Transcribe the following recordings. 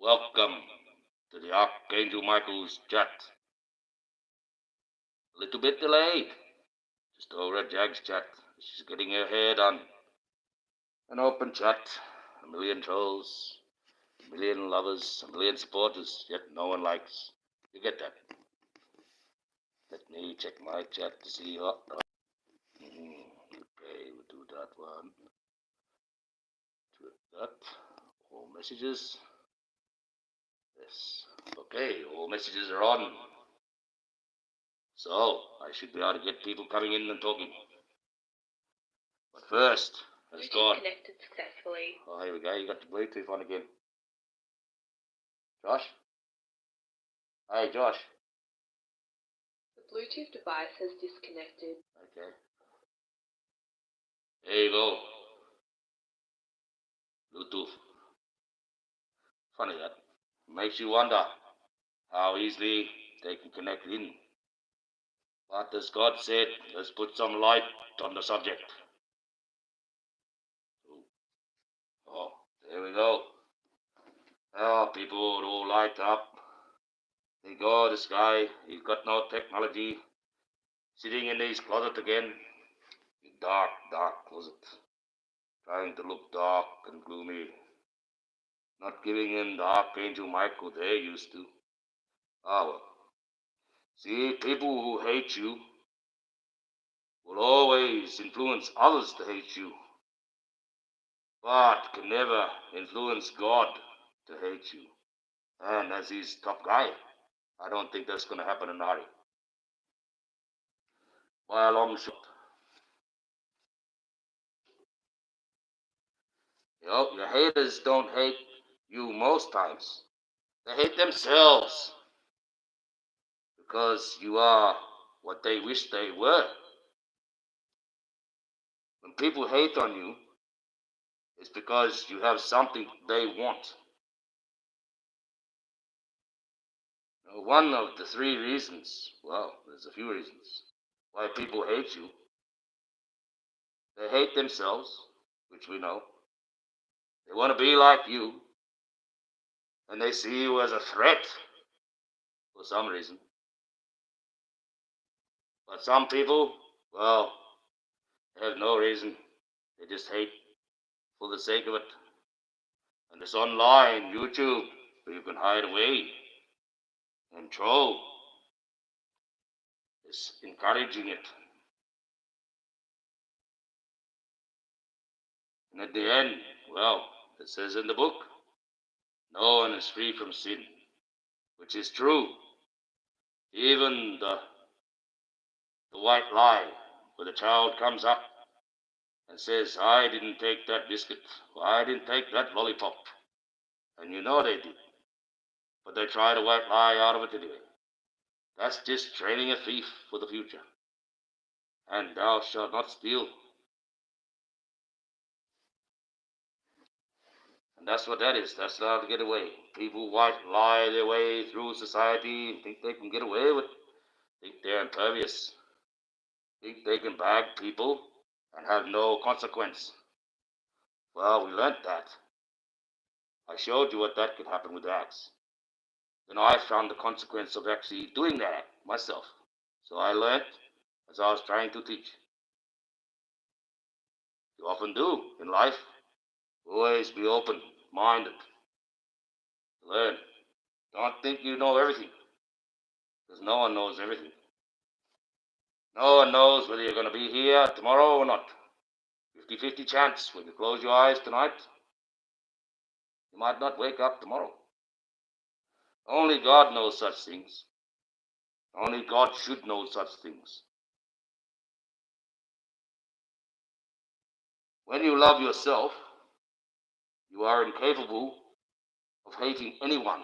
Welcome to the Archangel Michael's chat. A little bit delayed. Just over at Jag's chat. She's getting her hair done. An open chat. A million trolls. A million lovers. A million supporters. Yet no one likes. You get that? Let me check my chat to see what. Okay, we'll do that one. That. All messages. Yes. Okay, all messages are on. So, I should be able to get people coming in and talking. But first, let's go on. Connected successfully. Oh, here we go. You got the Bluetooth on again. Josh? Hey, Josh. The Bluetooth device has disconnected. Okay. There you go. Bluetooth. Funny that. Makes you wonder how easily they can connect in. But as God said, let's put some light on the subject. Oh, there we go. Now people would all light up. Think, oh, this guy, he's got no technology. Sitting in his closet again. Dark, dark closet. Trying to look dark and gloomy. Not giving in the Archangel Michael they used to. Ah, well. See, people who hate you will always influence others to hate you, but can never influence God to hate you. And as his top guy, I don't think that's going to happen in a hurry. By a long shot. You know, your haters don't hate you most times. They hate themselves because you are what they wish they were. When people hate on you, it's because you have something they want. Now, one of the three reasons, well, there's a few reasons, why people hate you. They hate themselves, which we know. They want to be like you, and they see you as a threat for some reason. But some people, well, they have no reason. They just hate for the sake of it. And it's online, YouTube, where you can hide away and troll. It's encouraging it. And at the end, well, it says in the book, no one is free from sin, which is true. Even the white lie, where the child comes up and says, I didn't take that biscuit, or I didn't take that lollipop. And you know they did. But they try to white lie out of it anyway. That's just training a thief for the future. And thou shalt not steal. And that's what that is. That's how to get away. People white lie their way through society, think they can get away with it, think they're impervious, think they can bag people and have no consequence. Well, we learnt that. I showed you what that could happen with the axe. Then I found the consequence of actually doing that myself. So I learnt as I was trying to teach. You often do in life. Always be open-minded. Learn. Don't think you know everything, because no one knows everything. No one knows whether you're going to be here tomorrow or not. 50-50 chance when you close your eyes tonight, you might not wake up tomorrow. Only God knows such things. Only God should know such things. When you love yourself, you are incapable of hating anyone,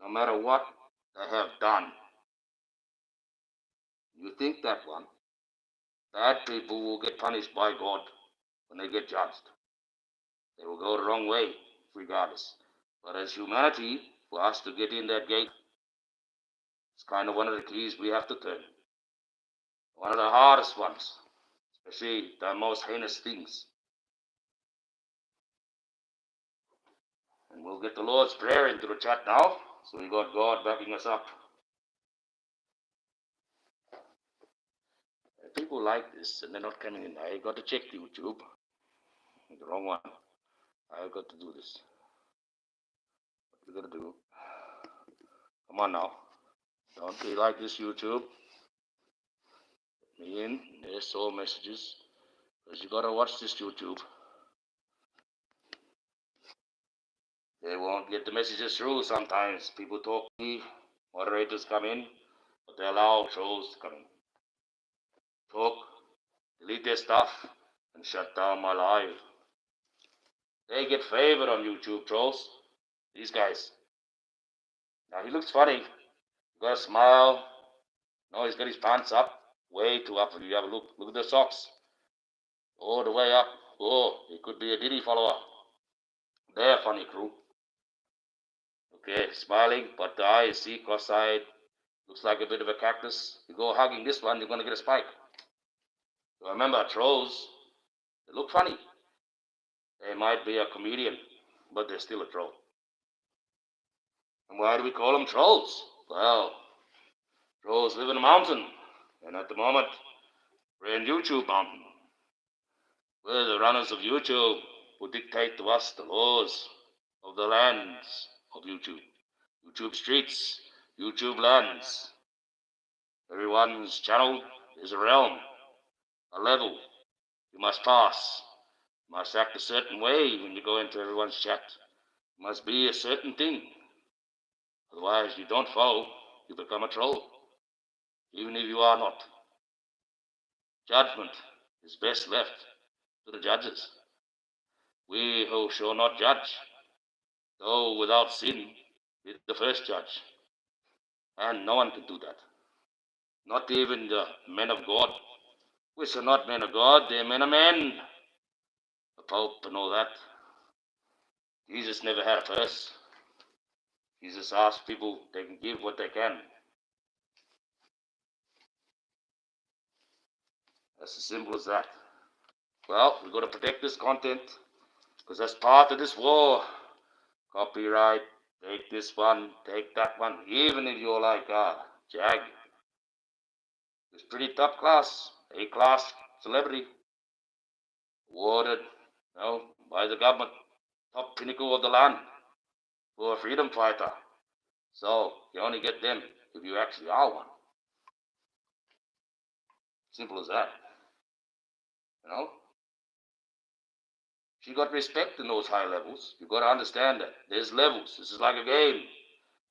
no matter what they have done. You think that one. Bad people will get punished by God when they get judged. They will go the wrong way, regardless. But as humanity, for us to get in that gate, it's kind of one of the keys we have to turn. One of the hardest ones, especially the most heinous things. And We'll get the Lord's Prayer into the chat now. So we got God backing us up. People like this and they're not coming in. I got to check YouTube. The wrong one. I've got to do this. What we got to do? Come on now. Don't be like this, YouTube. Let me in. There's all messages. Because you got to watch this, YouTube. They won't get the messages through sometimes. People talk to me. Moderators come in. But they allow trolls to come in. Talk. Delete their stuff. And shut down my live. They get favored on YouTube, trolls. These guys. Now he looks funny. You got a smile. No, he's got his pants up. Way too up. If you have a look. Look at the socks. All the way up. Oh, he could be a Diddy follower. They're a funny crew. Okay, smiling, but the eyes, see, cross-eyed. Looks like a bit of a cactus. You go hugging this one, you're going to get a spike. So remember, trolls, they look funny. They might be a comedian, but they're still a troll. And why do we call them trolls? Well, trolls live in a mountain. And at the moment, we're in YouTube mountain. We're the runners of YouTube who dictate to us the laws of the lands of YouTube. YouTube streets, YouTube lands. Everyone's channel is a realm, a level. You must pass. You must act a certain way when you go into everyone's chat. You must be a certain thing. Otherwise, you don't follow, you become a troll. Even if you are not. Judgment is best left to the judges. We who shall not judge, though without sin, is the first judge. And no one can do that. Not even the men of God, which are not men of God, they're men of men. The Pope and all that. Jesus never had a purse. Jesus asked people they can give what they can. That's as simple as that. Well, we've got to protect this content because that's part of this war. Copyright, take this one, take that one. Even if you're like Jag, it's pretty top class, A-class celebrity, awarded, by the government, top pinnacle of the land for a freedom fighter. So you only get them if you actually are one. Simple as that. She got respect in those high levels. You've got to understand that. There's levels. This is like a game.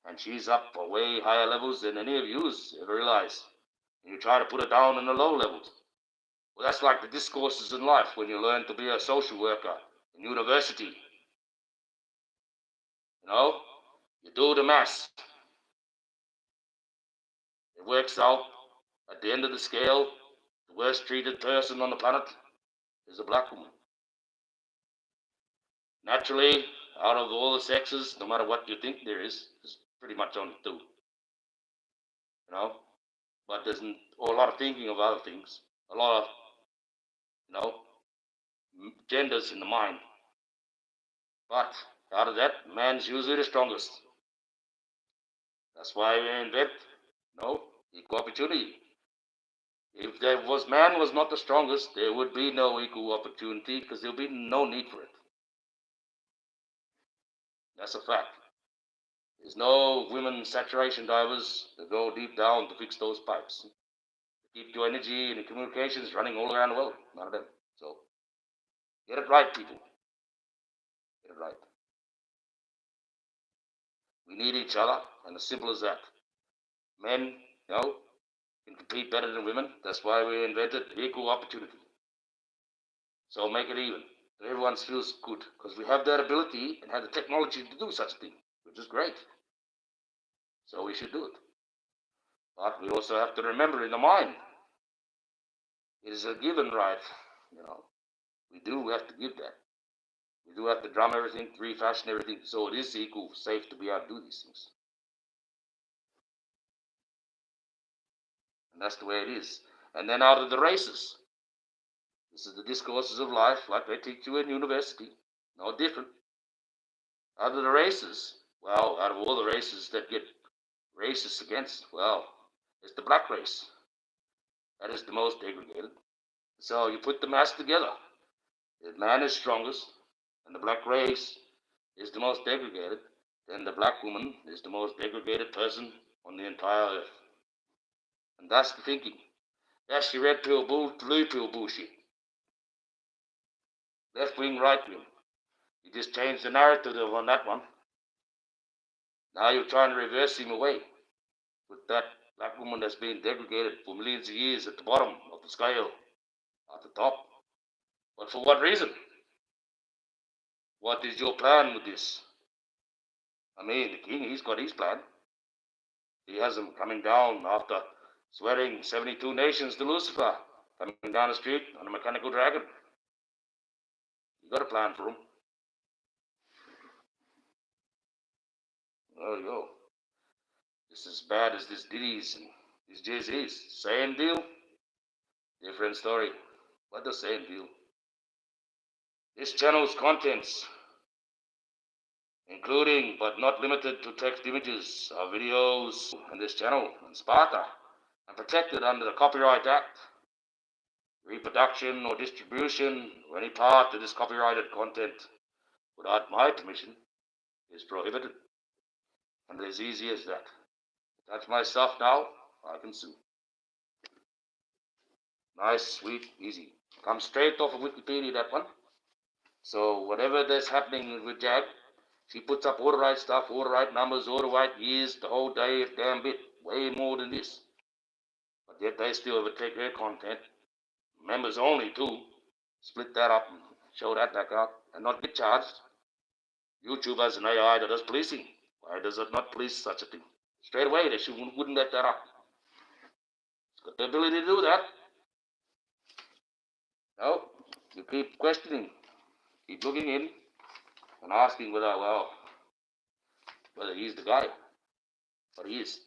And she's up for way higher levels than any of you ever realize. And you try to put her down in the low levels. Well, that's like the discourses in life when you learn to be a social worker in university. You do the maths. It works out. At the end of the scale, the worst treated person on the planet is a black woman. Naturally, out of all the sexes, no matter what you think there is, there's pretty much only two. But there's a lot of thinking of other things. A lot of, genders in the mind. But out of that, man's usually the strongest. That's why we invent, equal opportunity. If man was not the strongest, there would be no equal opportunity because there would be no need for it. That's a fact. There's no women saturation divers that go deep down to fix those pipes. Keep your energy and communications running all around the world. None of them. So, get it right, people. Get it right. We need each other, and as simple as that. Men, can compete better than women. That's why we invented equal opportunity. So make it even. So everyone feels good, because we have that ability and have the technology to do such a thing, which is great. So we should do it. But we also have to remember in the mind, it is a given right, We do have to give that. We do have to drum everything, refashion everything, so it is equal, safe to be able to do these things. And that's the way it is. And then out of the races, this is the discourses of life, like they teach you in university. No different. Out of the races, well, out of all the races that get racist against, well, it's the black race. That is the most degraded. So you put the mass together. If man is strongest, and the black race is the most degraded, then the black woman is the most degraded person on the entire earth. And that's the thinking. That's the red pill blue pill bullshit. Left wing, right wing. You just changed the narrative on that one. Now you're trying to reverse him away with that black woman that's been degraded for millions of years at the bottom of the scale, at the top. But for what reason? What is your plan with this? I mean, the king, he's got his plan. He has him coming down after swearing 72 nations to Lucifer, coming down the street on a mechanical dragon. You got a plan for him. There you go. Just as bad as this Diddy's and these Jay-Z's. Same deal, different story, but the same deal. This channel's contents, including but not limited to text images, are videos on this channel and Sparta, and protected under the Copyright Act. Reproduction or distribution or any part of this copyrighted content without my permission is prohibited. And as easy as that. That's my stuff now, I can sue. Nice, sweet, easy. Comes straight off of Wikipedia, that one. So whatever that's happening with Jag, she puts up all the right stuff, all the right numbers, all the right years, the whole day, damn bit, way more than this. But yet they still overtake her content. Members only too. Split that up and show that back out and not get charged. YouTube has an AI that does policing. Why does it not police such a thing? Straight away, they wouldn't let that up. It's got the ability to do that. No, you keep questioning, keep looking in, and asking whether he's the guy. But he is.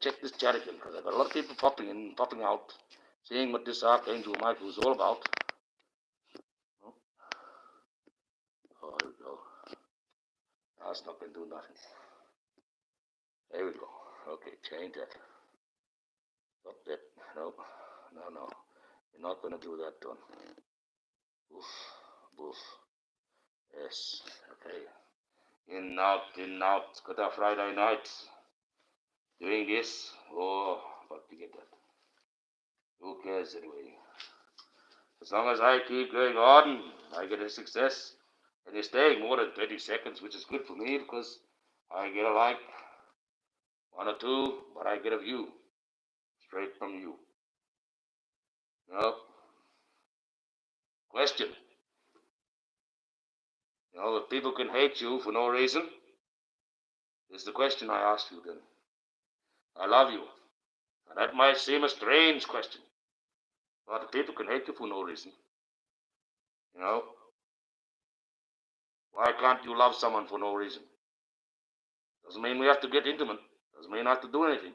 Check this chat again, because I've got a lot of people popping in, popping out, seeing what this Archangel Michael is all about. Oh, here we go. That's not going to do nothing. There we go. Okay, change that. Stop that. No. You're not going to do that, Don. Boof. Yes. Okay. In, out. Got a Friday night. Doing this. Oh, fuck to get that. Who cares anyway? As long as I keep going on, I get a success. And it's staying more than 30 seconds, which is good for me because I get a like, one or two, but I get a view straight from you. No. Question. If people can hate you for no reason, is the question I asked you then. I love you. And that might seem a strange question. But the people can hate you for no reason. Why can't you love someone for no reason? Doesn't mean we have to get intimate. Doesn't mean I have to do anything.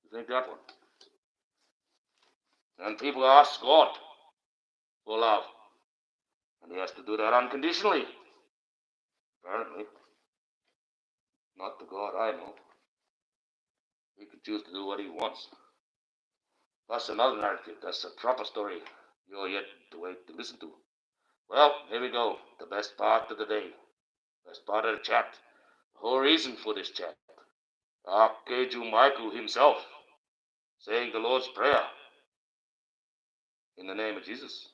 You think that one? And people ask God for love. And he has to do that unconditionally. Apparently. Not the God I know. He can choose to do what he wants. That's another narrative. That's a proper story you're yet to wait to listen to. Well, here we go. The best part of the day. Best part of the chat. The whole reason for this chat. Archangel Michael himself saying the Lord's Prayer in the name of Jesus.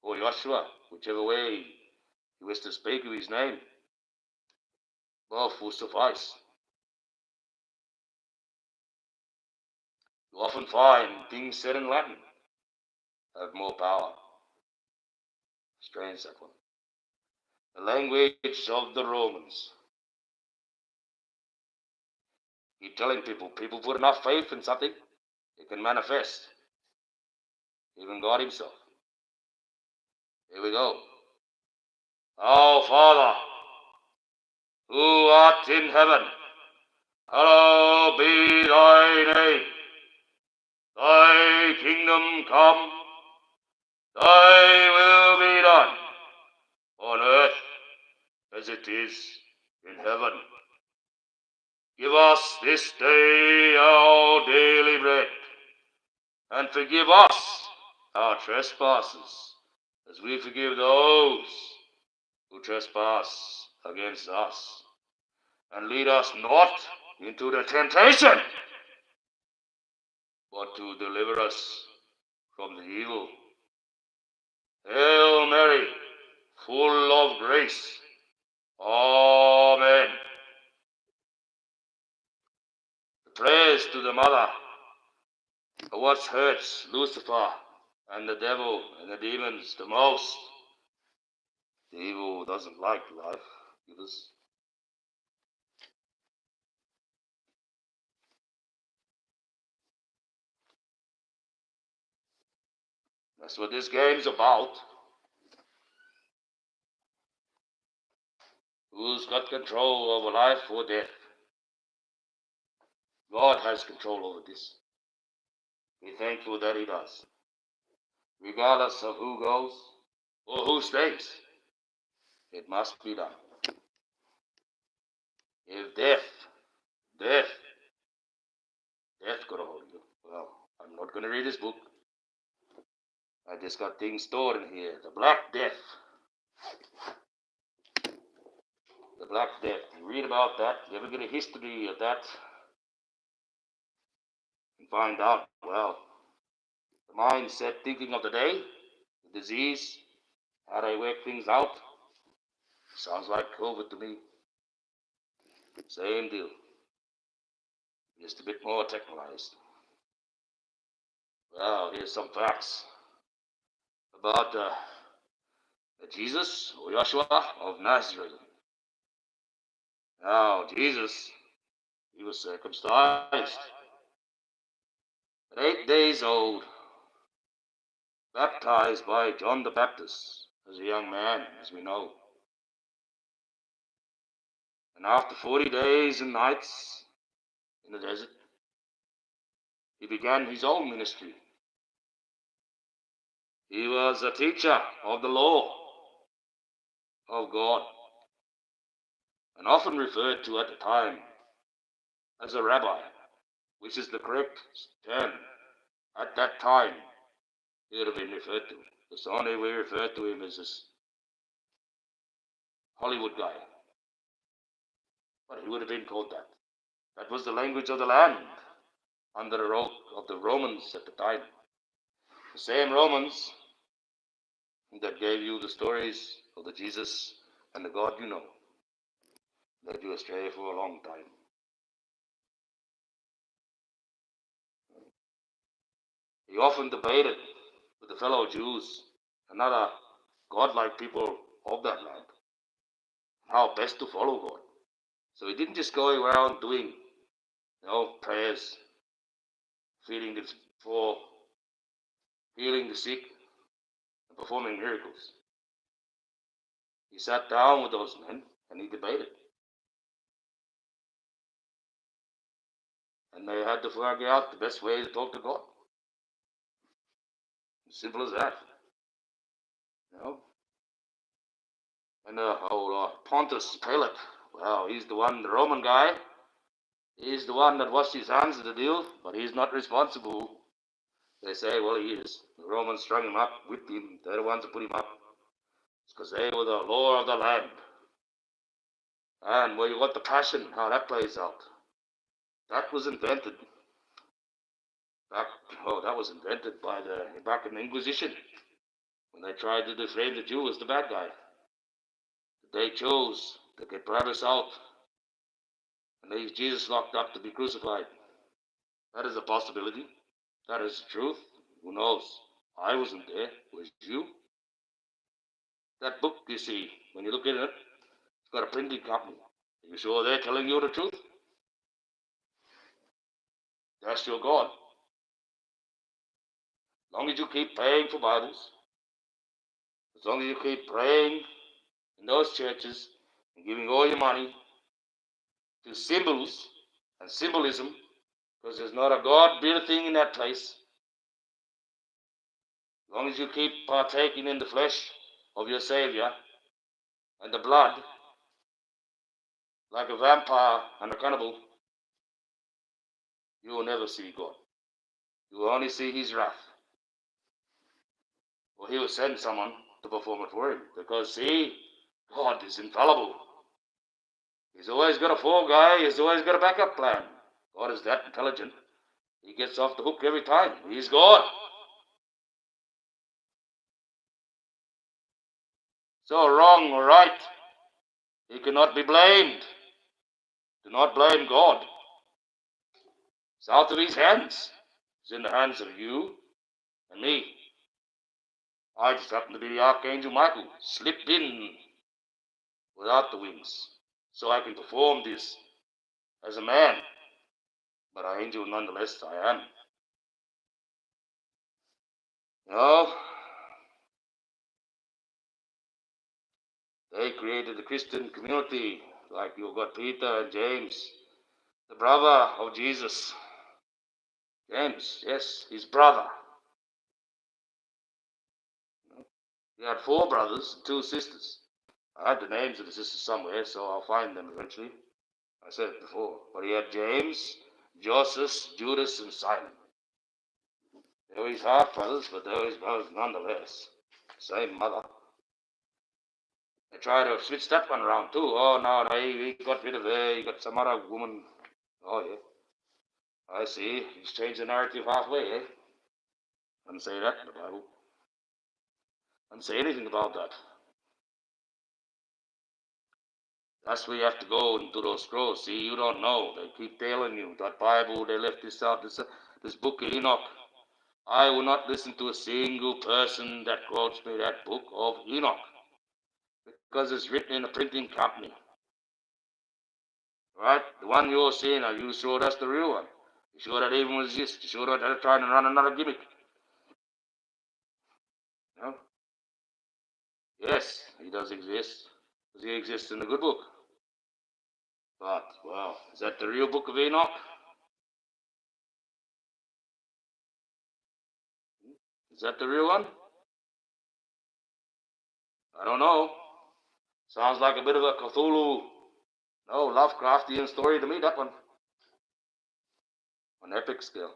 Or Joshua, whichever way you wish to speak of his name. Both will suffice. You often find things said in Latin have more power. Strange, that one. The language of the Romans. Keep telling people put enough faith in something, it can manifest. Even God himself. Here we go. Our Father, who art in heaven, hallowed be thy name. Thy kingdom come, thy will be done, it is in heaven. Give us this day our daily bread, and forgive us our trespasses, as we forgive those who trespass against us. And lead us not into the temptation, but to deliver us from the evil. Hail Mary, full of grace. Amen. The prayers to the Mother are what hurts Lucifer and the devil and the demons the most. The evil doesn't like life givers. That's what this game's about. Who's got control over life or death? God has control over this. Be thankful that He does. Regardless of who goes or who stays, it must be done. If death could hold you, well, I'm not going to read this book. I just got things stored in here. The Black Death. The Black Death. You read about that. You ever get a history of that? And find out, well, the mindset thinking of the day, the disease, how they work things out. Sounds like COVID to me. Same deal. Just a bit more technologized. Well, here's some facts about Jesus or Joshua of Nazareth. Now, Jesus, he was circumcised at 8 days old, baptized by John the Baptist as a young man, as we know. And after 40 days and nights in the desert, he began his own ministry. He was a teacher of the law of God, and often referred to at the time as a rabbi, which is the correct term. At that time, he would have been referred to. Because only we refer to him as this Hollywood guy. But he would have been called that. That was the language of the land under the rule of the Romans at the time. The same Romans that gave you the stories of the Jesus and the God you know, led you astray for a long time. He often debated with the fellow Jews and other godlike people of that land how best to follow God. So he didn't just go around doing, prayers, feeding the poor, healing the sick, and performing miracles. He sat down with those men and he debated. And they had to figure out the best way to talk to God. As simple as that. And Pontius Pilate, well, he's the one, the Roman guy. He's the one that washed his hands of the deal, but he's not responsible. They say, well, he is. The Romans strung him up, whipped him. They're the ones who put him up. It's because they were the law of the land. And where you got the passion, how that plays out. That was invented. That was invented back in the Inquisition, when they tried to defame the Jew as the bad guy. They chose to get Barabbas out and leave Jesus locked up to be crucified. That is a possibility. That is the truth. Who knows? I wasn't there. Was you? That book, you see, when you look at it, it's got a printing company. Are you sure they're telling you the truth? That's your God. As long as you keep praying for Bibles, as long as you keep praying in those churches and giving all your money to symbols and symbolism, because there's not a God-built thing in that place. As long as you keep partaking in the flesh of your Savior and the blood like a vampire and a cannibal, you will never see God. You will only see his wrath. Or he will send someone to perform it for him. Because, see, God is infallible. He's always got a fall guy. He's always got a backup plan. God is that intelligent. He gets off the hook every time. He's God. So wrong or right, he cannot be blamed. Do not blame God. It's out of his hands. It's in the hands of you and me. I just happen to be the Archangel Michael, slipped in without the wings, so I can perform this as a man. But an angel nonetheless I am. You know, they created the Christian community, like you've got Peter and James, the brother of Jesus. James, yes, his brother. He had 4 brothers and 2 sisters. I had the names of the sisters somewhere, so I'll find them eventually. I said it before. But he had James, Joseph, Judas, and Simon. They were his half brothers, but they were his brothers nonetheless. Same mother. They tried to switch that one around too. Oh, no, he got rid of her. He got some other woman. Oh, yeah. I see. He's changed the narrative halfway, eh? Doesn't say that in the Bible. Doesn't say anything about that. That's where you have to go into those scrolls. See, you don't know. They keep telling you that Bible, they left this out, this book of Enoch. I will not listen to a single person that quotes me that book of Enoch, because it's written in a printing company. Right? The one you're seeing, are you sure that's the real one? You sure that even exists? You sure that they're trying to run another gimmick? No? Yes, he does exist, because he exists in the good book. But, well, is that the real book of Enoch? Is that the real one? I don't know. Sounds like a bit of a Cthulhu, no, Lovecraftian story to me, that one. On epic scale.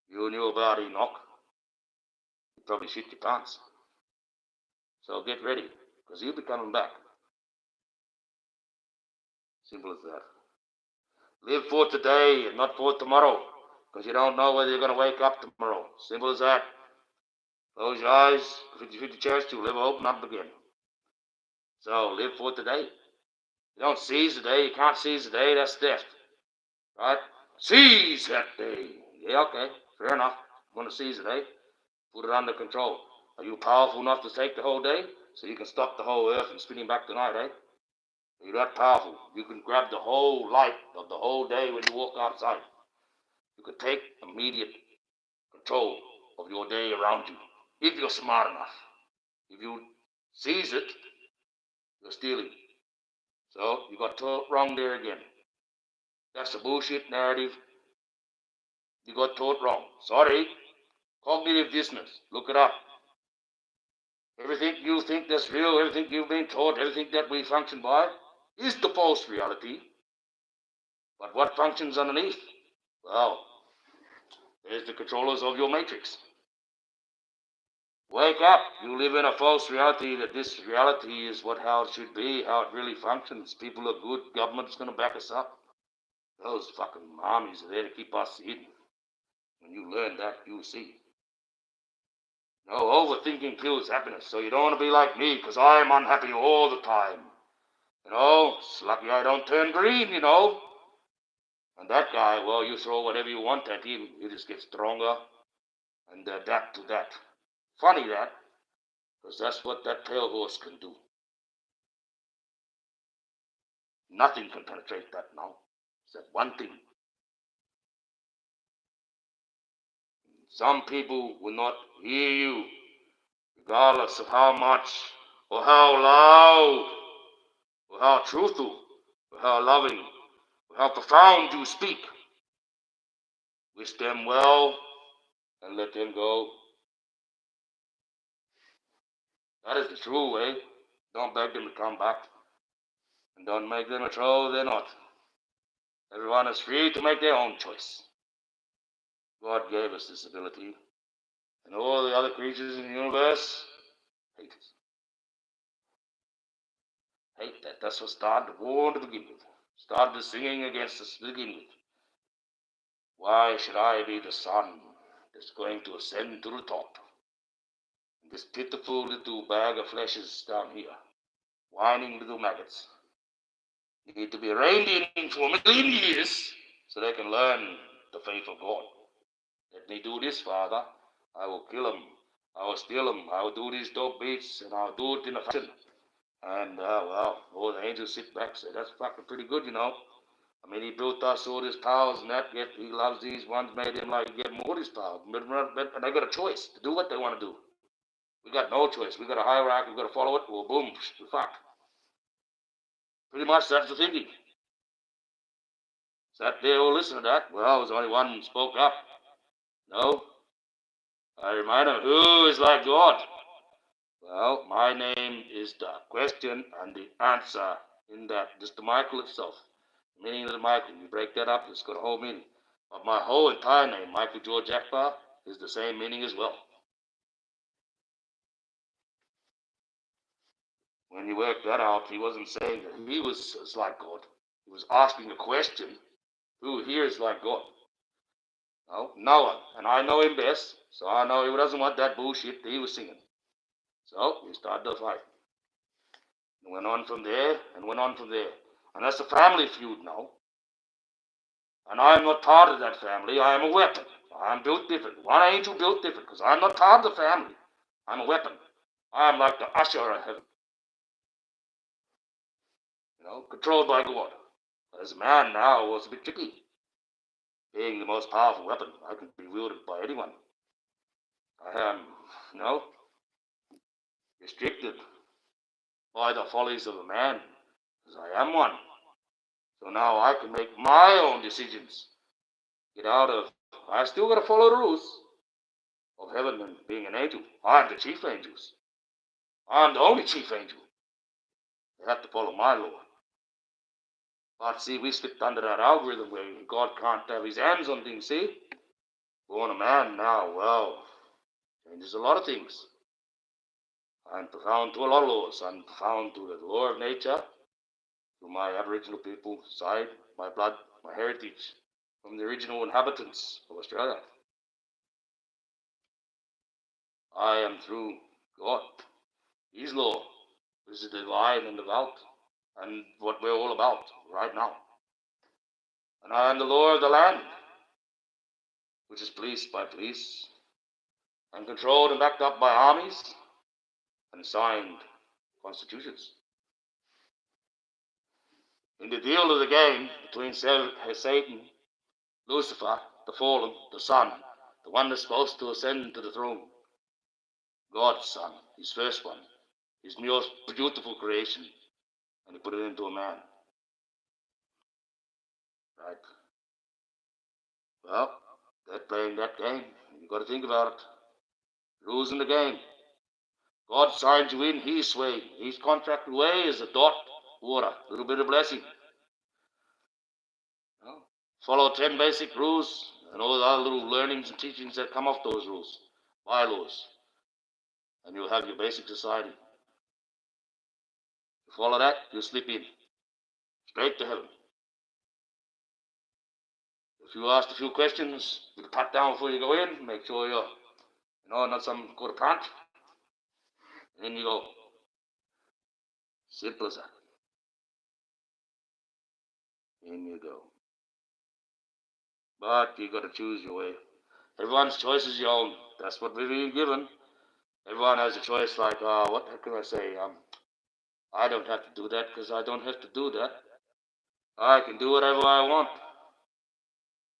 You knew about Enoch. You probably shit your pants. So get ready, because he'll be coming back. Simple as that. Live for today and not for tomorrow, because you don't know whether you're going to wake up tomorrow. Simple as that. Close your eyes, 50-50 chance to live, open up again. So live for today. You don't seize the day, you can't seize the day, that's theft. Right? Seize that day. Yeah, okay, fair enough. I'm going to seize the day. Put it under control. Are you powerful enough to take the whole day so you can stop the whole earth from spinning back tonight, eh? You're that powerful. You can grab the whole light of the whole day when you walk outside. You can take immediate control of your day around you, if you're smart enough. If you seize it, you're stealing. So you got taught wrong there again. That's a bullshit narrative. You got taught wrong. Sorry. Cognitive dissonance. Look it up. Everything you think that's real, everything you've been taught, everything that we function by is the false reality. But what functions underneath? Well, there's the controllers of your matrix. Wake up. You live in a false reality that this reality is how it should be, how it really functions. People are good. Government's going to back us up. Those fucking armies are there to keep us hidden. When you learn that, you'll see. No, overthinking kills happiness. So you don't want to be like me, because I'm unhappy all the time. You know, it's lucky I don't turn green, you know. And that guy, well, you throw whatever you want at him, he just gets stronger and adapt to that. Funny that, because that's what that pale horse can do. Nothing can penetrate that now. It's that one thing. Some people will not hear you, regardless of how much, or how loud, or how truthful, or how loving, or how profound you speak. Wish them well and let them go. That is the true way. Don't beg them to come back. And don't make them a troll, they're not. Everyone is free to make their own choice. God gave us this ability, and all the other creatures in the universe hate it. Hate that. That's what started the war to begin with. Started the singing against us to begin with. Why should I be the sun that's going to ascend to the top? This pitiful little bag of flesh is down here, whining little maggots. Need to be reined in for a million years so they can learn the faith of God. Let me do this, Father. I will kill them. I will steal them. I will do these dope beats, and I'll do it in a fashion. And, all the angels sit back and say, that's fucking pretty good, you know. I mean, he built us all these powers and that, yet he loves these ones, made him like get more of these powers. But they got a choice to do what they want to do. We got no choice. We got a hierarchy. We got to follow it. Well, boom, fuck. Pretty much that's the thinking. Sat there, all listen to that. Well, there was only one who spoke up. No. I remind him, who is like God? Well, my name is the question and the answer in that. Just the Michael itself. The meaning of the Michael. You break that up, it's got a whole meaning. But my whole entire name, Michael George Akbar, is the same meaning as well. When you work that out, he wasn't saying that he was like God. He was asking a question, who here is like God? No one. And I know him best, so I know he doesn't want that bullshit that he was singing. So we started the fight. And went on from there, and went on from there. And that's a family feud now. And I'm not part of that family. I am a weapon. I'm built different. One angel built different, because I'm not part of the family. I'm a weapon. I am like the usher of heaven. Controlled by God. As a man now, it was a bit tricky. Being the most powerful weapon, I can be wielded by anyone. I am, restricted by the follies of a man, because I am one. So now I can make my own decisions. Get out of, I still got to follow the rules of heaven and being an angel. I'm the chief angels. I'm the only chief angel. They have to follow my law. But see, we slipped under that algorithm where God can't have his hands on things, see? Born a man now, well, changes a lot of things. I'm profound to a lot of laws. I'm profound to the law of nature, to my Aboriginal people side, my blood, my heritage, from the original inhabitants of Australia. I am through God, his law, which is divine and devout, and what we're all about right now. And I am the law of the land, which is policed by police, and controlled and backed up by armies, and signed constitutions. In the deal of the game between Satan, Lucifer, the fallen, the son, the one that's supposed to ascend to the throne, God's son, his first one, his most beautiful creation, and he put it into a man. Right? Well, they're playing that game. You've got to think about it. Rules in the game. God signs you in, he's swaying. His contract away is a dot, water, a little bit of blessing. Follow 10 basic rules and all the other little learnings and teachings that come off those rules, bylaws, and you'll have your basic society. You follow that, you'll slip in, straight to heaven. If you ask a few questions, you pat down before you go in, make sure you're, not some called a plant, and then you go. Simple as that. In you go. But you got to choose your way. Everyone's choice is your own. That's what we're being given. Everyone has a choice like, what can I say? I don't have to do that because I don't have to do that. I can do whatever I want.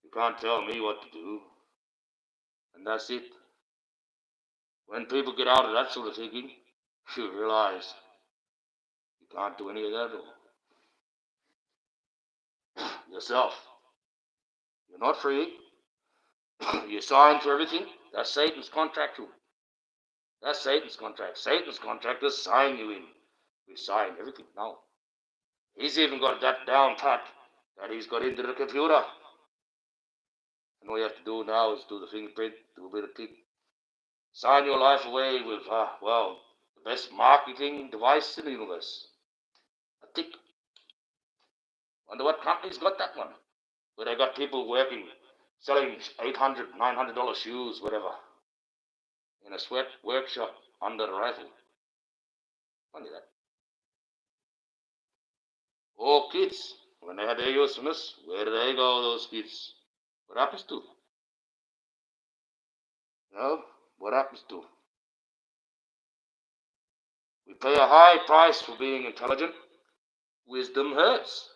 You can't tell me what to do. And that's it. When people get out of that sort of thinking, you realize you can't do any of that at all. Yourself. You're not free. You sign for everything. That's Satan's contract rule. That's Satan's contract. Satan's contract is sign you in. We sign everything now. He's even got that down pat that he's got into the computer. And all you have to do now is do the fingerprint, do a bit of click, sign your life away with, the best marketing device in the universe. A tick. Wonder what company's got that one? Where they got people working, selling $800, $900 shoes, whatever, in a sweat workshop under the rifle. Funny that. All kids, when they had their usefulness, where do they go, those kids? What happens to? What happens to? We pay a high price for being intelligent. Wisdom hurts.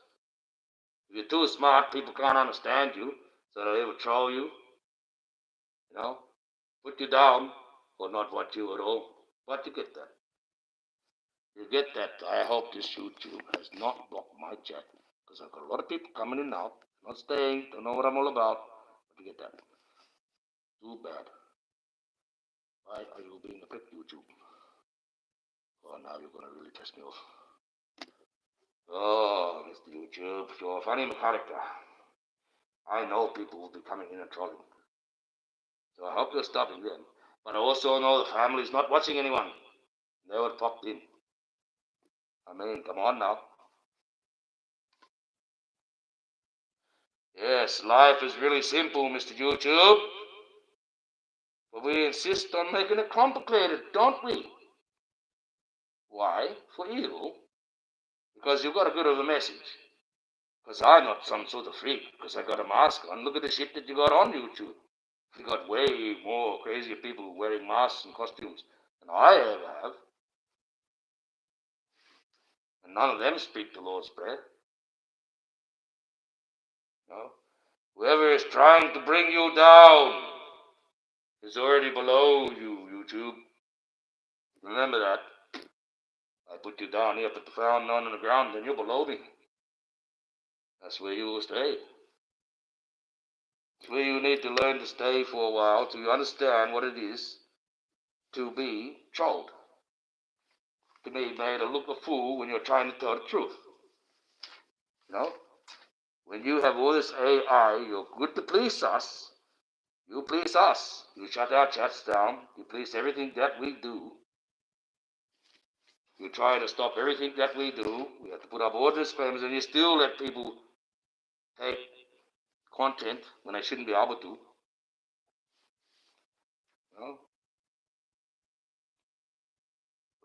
If you're too smart, people can't understand you, so they will troll you, put you down, or not watch you at all. But you get that. You get that. I hope this YouTube has not blocked my chat, because I've got a lot of people coming in now, not staying, don't know what I'm all about, but you get that. Too bad. Why are you being a prick, YouTube? Oh, now you're going to really piss me off. Oh, Mr. YouTube, you're a funny character. I know people will be coming in and trolling. So I hope you're stopping them. But I also know the family's not watching anyone. They would popped in. I mean, come on now. Yes, life is really simple, Mr. YouTube. But we insist on making it complicated, don't we? Why? For evil? Because you've got a good of a message. Because I'm not some sort of freak, because I got a mask on. Look at the shit that you got on YouTube. You got way more crazy people wearing masks and costumes than I ever have. And none of them speak the Lord's Prayer. No? Whoever is trying to bring you down is already below you, YouTube. Remember that. I put you down here, put the fountain on the ground, then you're below me. That's where you will stay. It's where you need to learn to stay for a while till you understand what it is to be trolled. To be made to look a fool when you're trying to tell the truth. When you have all this AI, you're good to police us. You police us. You shut our chats down. You police everything that we do. You try to stop everything that we do. We have to put up all disclaimers, and you still let people take content when they shouldn't be able to.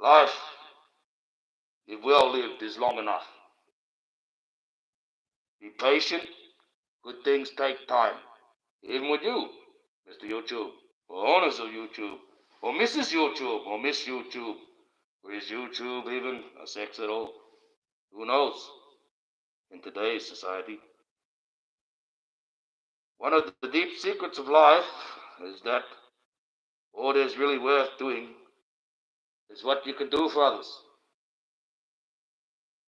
Life, if well lived, is long enough. Be patient. Good things take time. Even with you, Mr. YouTube, or owners of YouTube, or Mrs. YouTube, or Miss YouTube, or is YouTube even a sex at all? Who knows? In today's society. One of the deep secrets of life is that all that is really worth doing is what you can do for others.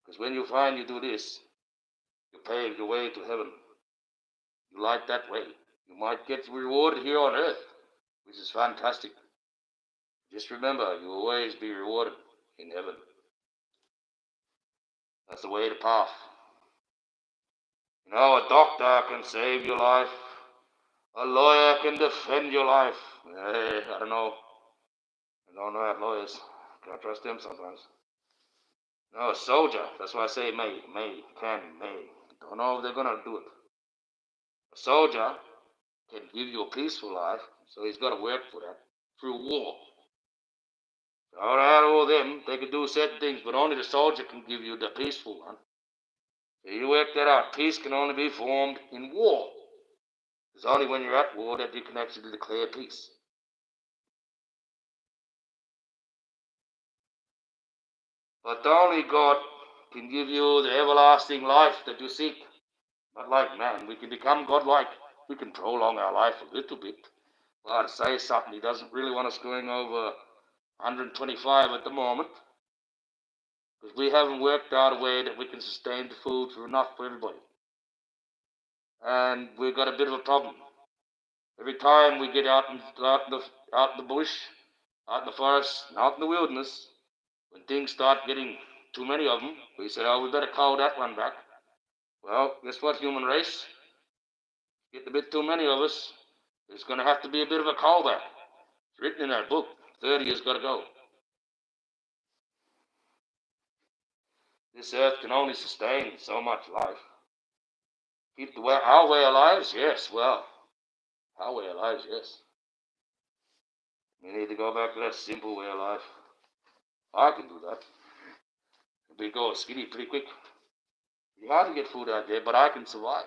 Because when you find you do this, you pave your way to heaven. You light that way. You might get rewarded here on earth, which is fantastic. Just remember, you will always be rewarded in heaven. That's the way to path. A doctor can save your life. A lawyer can defend your life. Hey, I don't know. I don't know about lawyers. Can't trust them sometimes. No, a soldier. That's why I say may. Don't know if they're going to do it. A soldier can give you a peaceful life, so he's got to work for that through war. Out of all them, they can do certain things, but only the soldier can give you the peaceful one. So you work that out. Peace can only be formed in war. It's only when you're at war that you can actually declare peace. But only God can give you the everlasting life that you seek. Not like man. We can become godlike. We can prolong our life a little bit. Well, to say something, he doesn't really want us going over 125 at the moment. Because we haven't worked out a way that we can sustain the food for enough for everybody. And we've got a bit of a problem. Every time we get out in the bush, out in the forest, and out in the wilderness, when things start getting too many of them. We said, oh, we better call that one back. Well, guess what, human race? Get a bit too many of us. There's going to have to be a bit of a callback. It's written in that book. 30 has got to go. This earth can only sustain so much life. Keep our way of lives? Yes, well, our way of lives, yes. We need to go back to that simple way of life. I can do that. We go skinny pretty quick. You hard to get food out there, but I can survive.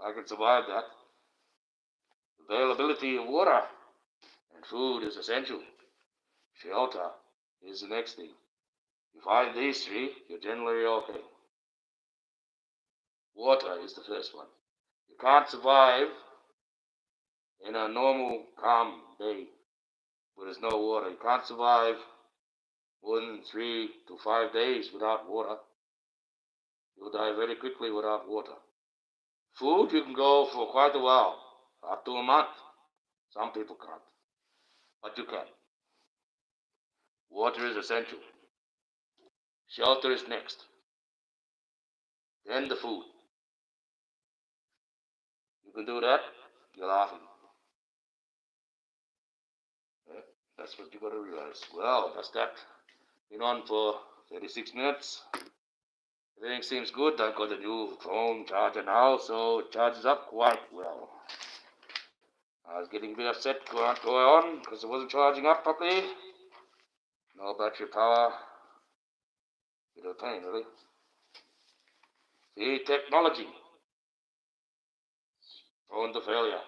I can survive that. Availability of water and food is essential. Shelter is the next thing. You find these three, you're generally okay. Water is the first one. You can't survive in a normal, calm day where there's no water. You can't survive more than 3 to 5 days without water. You'll die very quickly without water. Food, you can go for quite a while, up to a month. Some people can't, but you can. Water is essential. Shelter is next. Then the food. You can do that, you're laughing. Yeah, that's what you got to realize. Well, that's that. Been on for 36 minutes. Everything seems good. I've got a new phone charger now, so it charges up quite well. I was getting a bit upset going on because it wasn't charging up properly. No battery power. Bit of a pain, really. See, technology. Prone to failure.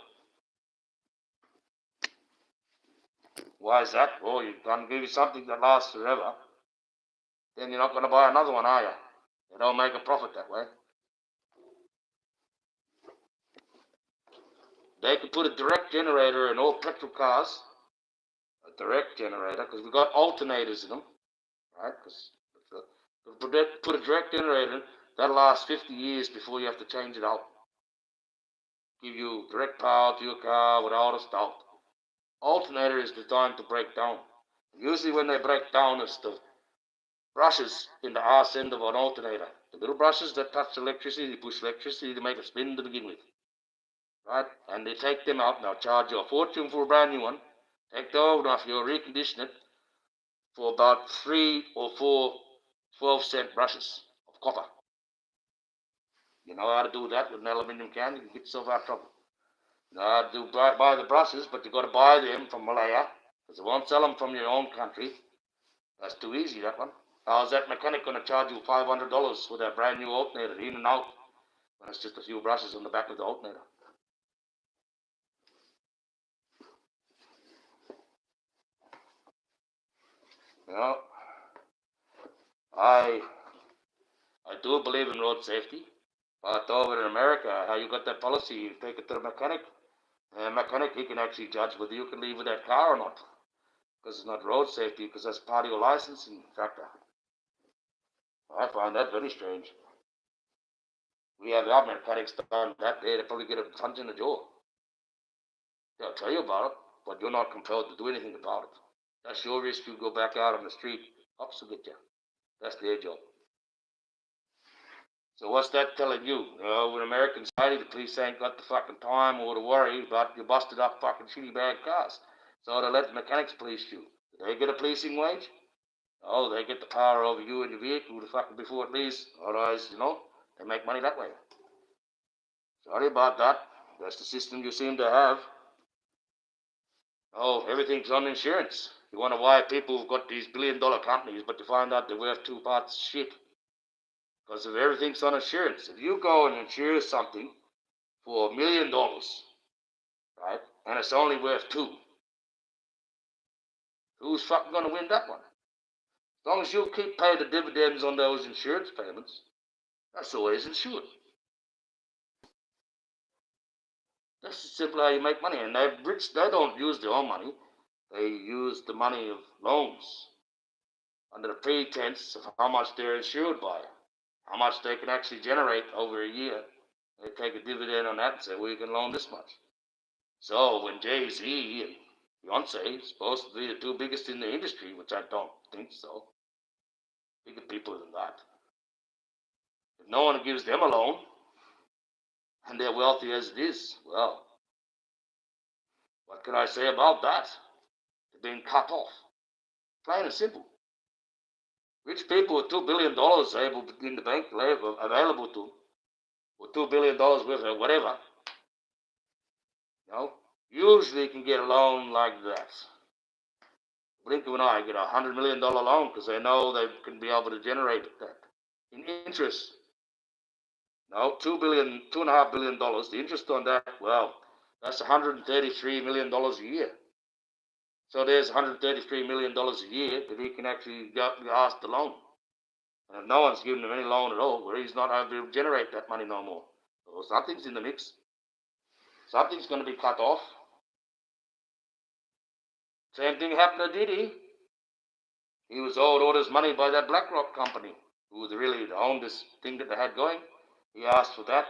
Why is that? Well, you can't give you something that lasts forever. Then you're not going to buy another one, are you? They don't make a profit that way. They could put a direct generator in all petrol cars. A direct generator, because we've got alternators in them. Right? Because put a direct generator in, that'll last 50 years before you have to change it out. Give you direct power to your car without a stop. Alternator is designed to break down. Usually when they break down, it's the brushes in the arse end of an alternator. The little brushes that touch electricity, they push electricity to make it spin to begin with. Right? And they take them out, and they'll charge you a fortune for a brand new one. Take them over off, you'll recondition it for about 3 or 4 12-cent brushes of copper. You know how to do that with an aluminium can, you can get yourself out of trouble. You know how to buy the brushes, but you've got to buy them from Malaya, because they won't sell them from your own country. That's too easy, that one. How's that mechanic going to charge you $500 for that brand new alternator, in and out, when it's just a few brushes on the back of the alternator? You know, I do believe in road safety, but over in America, how you got that policy, you take it to the mechanic, and the mechanic, he can actually judge whether you can leave with that car or not, because it's not road safety, because that's part of your licensing factor. I find that very strange. We have our mechanics done that day, they probably get a punch in the jaw. They'll tell you about it, but you're not compelled to do anything about it. That's your risk. You go back out on the street, cops will get you. That's their job. So what's that telling you? In American society, the police ain't got the fucking time or to worry about your busted up fucking shitty bad cars. So they let mechanics police you. Do they get a policing wage? Oh, they get the power over you and your vehicle to fucking before it leaves. Otherwise, they make money that way. Sorry about that. That's the system you seem to have. Oh, everything's on insurance. You wonder why people have got these billion-dollar companies, but you find out they're worth 2 parts shit. Because of everything's on insurance. If you go and insure something for $1 million, right, and it's only worth 2, who's fucking going to win that one? As long as you keep paying the dividends on those insurance payments, that's always insured. That's simply how you make money. And they're rich, they don't use their own money. They use the money of loans under the pretense of how much they're insured by, how much they can actually generate over a year. They take a dividend on that and say, well, you can loan this much. So when Jay-Z and Beyonce are supposed to be the 2 biggest in the industry, which I don't think so, bigger people than that. If no one gives them a loan, and they're wealthy as it is, well, what can I say about that? They're being cut off. Plain and simple. Rich people with $2 billion able in the bank available to, or $2 billion worth of whatever, usually can get a loan like that. Blink of an eye, get $100 million loan because they know they can be able to generate that in interest. No, $2.5 billion. The interest on that, well, that's $133 million a year. So there's $133 million a year that he can actually ask the loan. And if no one's giving him any loan at all, where he's not able to generate that money no more. So something's in the mix. Something's going to be cut off. Same thing happened to Diddy. He was owed all his money by that BlackRock company, who really owned this thing that they had going. He asked for that.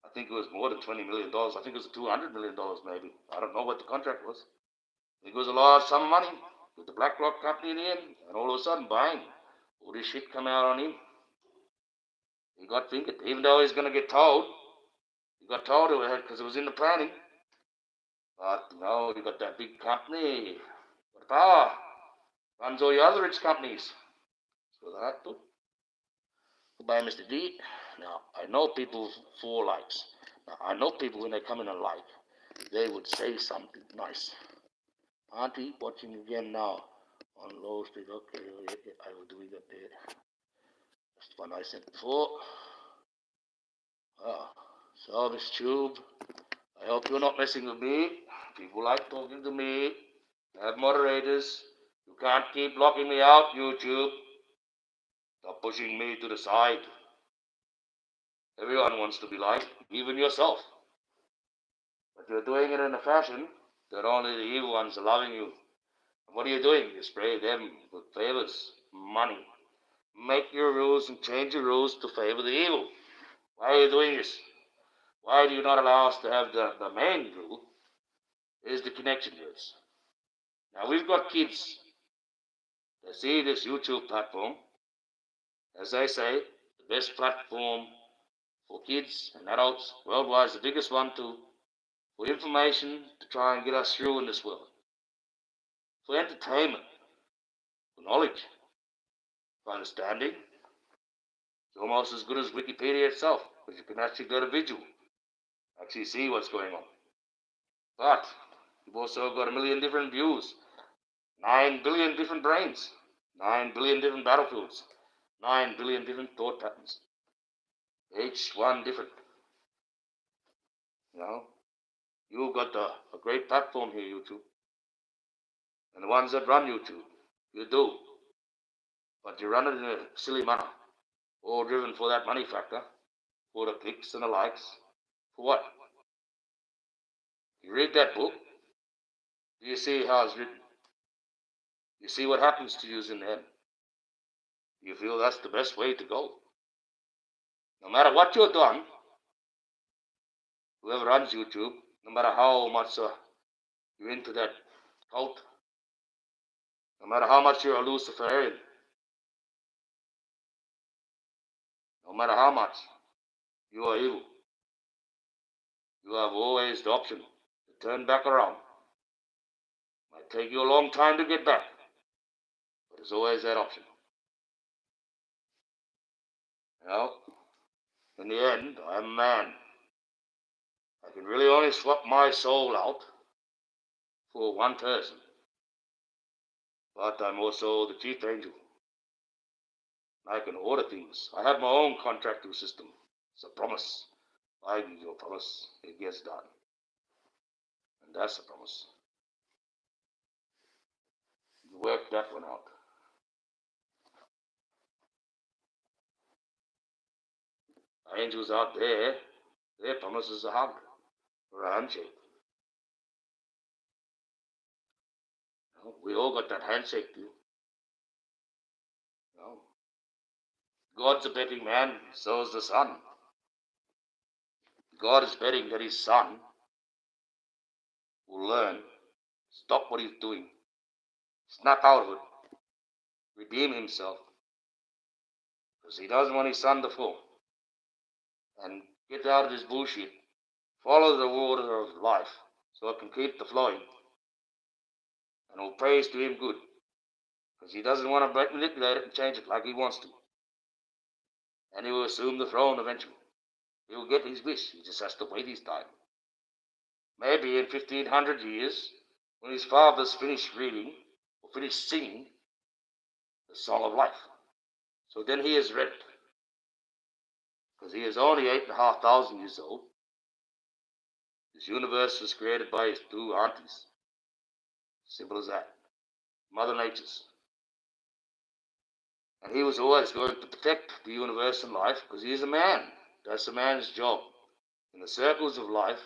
I think it was more than $20 million. I think it was $200 million maybe. I don't know what the contract was. It was a large sum of money with the BlackRock company in the end. And all of a sudden, bang, all this shit come out on him. He got fingered. Even though he's going to get told, he got told because it was in the planning. But, you got that big company, got power, runs all your other rich companies. So that too. Goodbye, Mr. D. Now, I know people for likes. Now, I know people when they come in a like, they would say something nice. Auntie, watching again now on Low Street. Okay, I will do it there. That's the one I sent before. Service tube. I hope you're not messing with me. People like talking to me. I have moderators. You can't keep locking me out, YouTube. Stop pushing me to the side. Everyone wants to be liked, even yourself. But you're doing it in a fashion that only the evil ones are loving you. And what are you doing? You spray them with favors, money. Make your rules and change your rules to favor the evil. Why are you doing this? Why do you not allow us to have the main rule? Is the connection words. Now we've got kids that see this YouTube platform, as they say, the best platform for kids and adults worldwide, is the biggest one for information to try and get us through in this world. For entertainment, for knowledge, for understanding. It's almost as good as Wikipedia itself, because you can actually go to visual, actually see what's going on. But you've also got a million different views, 9 billion different brains, 9 billion different battlefields, 9 billion different thought patterns. Each one different. You've got a great platform here, YouTube. And the ones that run YouTube, you do. But you run it in a silly manner. All driven for that money factor, for the clicks and the likes. For what? You read that book, do you see how it's written? You see what happens to you in the end. You feel that's the best way to go. No matter what you've done, whoever runs YouTube, no matter how much you're into that cult, no matter how much you're a Luciferian, no matter how much you are evil, you have always the option to turn back around. Might take you a long time to get back, but there's always that option. In the end, I'm a man. I can really only swap my soul out for one person. But I'm also the chief angel. I can order things. I have my own contracting system. It's a promise. I give you a promise. It gets done. And that's a promise. You work that one out. Angels out there, their promise is a hug or a handshake. We all got that handshake too. God's a betting man, so is the sun. God is betting that his son will learn, stop what he's doing, snap out of it, redeem himself, because he doesn't want his son to fall. And get out of this bullshit. Follow the water of life so it can keep the flowing. And will praise to him good. Because he doesn't want to manipulate it and change it like he wants to. And he will assume the throne eventually. He will get his wish. He just has to wait his time. Maybe in 1500 years, when his father's finished reading or finished singing the Song of Life. So then he has read it. Because he is only 8,500 years old. This universe was created by his two aunties. Simple as that. Mother Nature's. And he was always going to protect the universe and life because he is a man. That's a man's job. In the circles of life,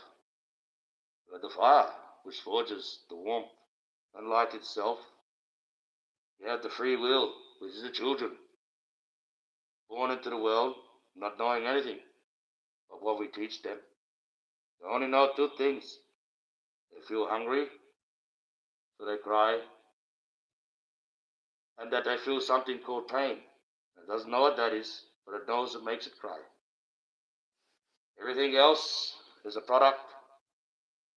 you have the fire, which forges the warmth and light itself. You have the free will, which is the children, born into the world, not knowing anything of what we teach them. They only know two things. They feel hungry, so they cry, and that they feel something called pain. It doesn't know what that is, but it knows it makes it cry. Everything else is a product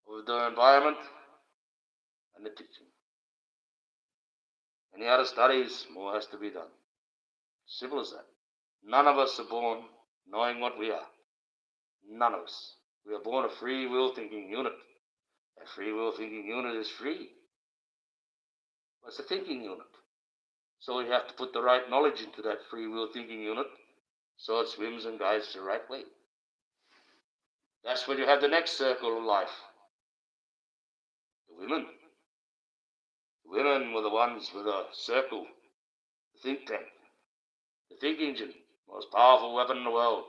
of the environment and the teaching. Any other studies, more has to be done. Simple as that. None of us are born knowing what we are. None of us. We are born a free will thinking unit. A free will thinking unit is free. But it's a thinking unit. So we have to put the right knowledge into that free will thinking unit so it swims and guides the right way. That's when you have the next circle of life. The women. The women were the ones with a circle, the think tank, the think engine, most powerful weapon in the world.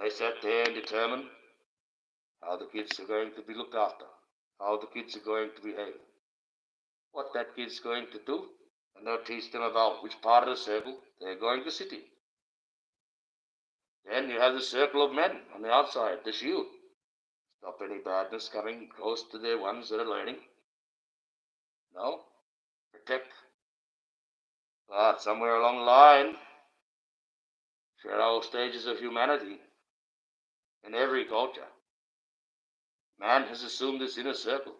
They sat there and determined how the kids are going to be looked after, how the kids are going to behave, what that kid's going to do, and they'll teach them about which part of the circle they're going to sit in. Then you have the circle of men on the outside, the shield. Stop any badness coming close to the ones that are learning. No, protect. But somewhere along the line, share all stages of humanity in every culture. Man has assumed this inner circle,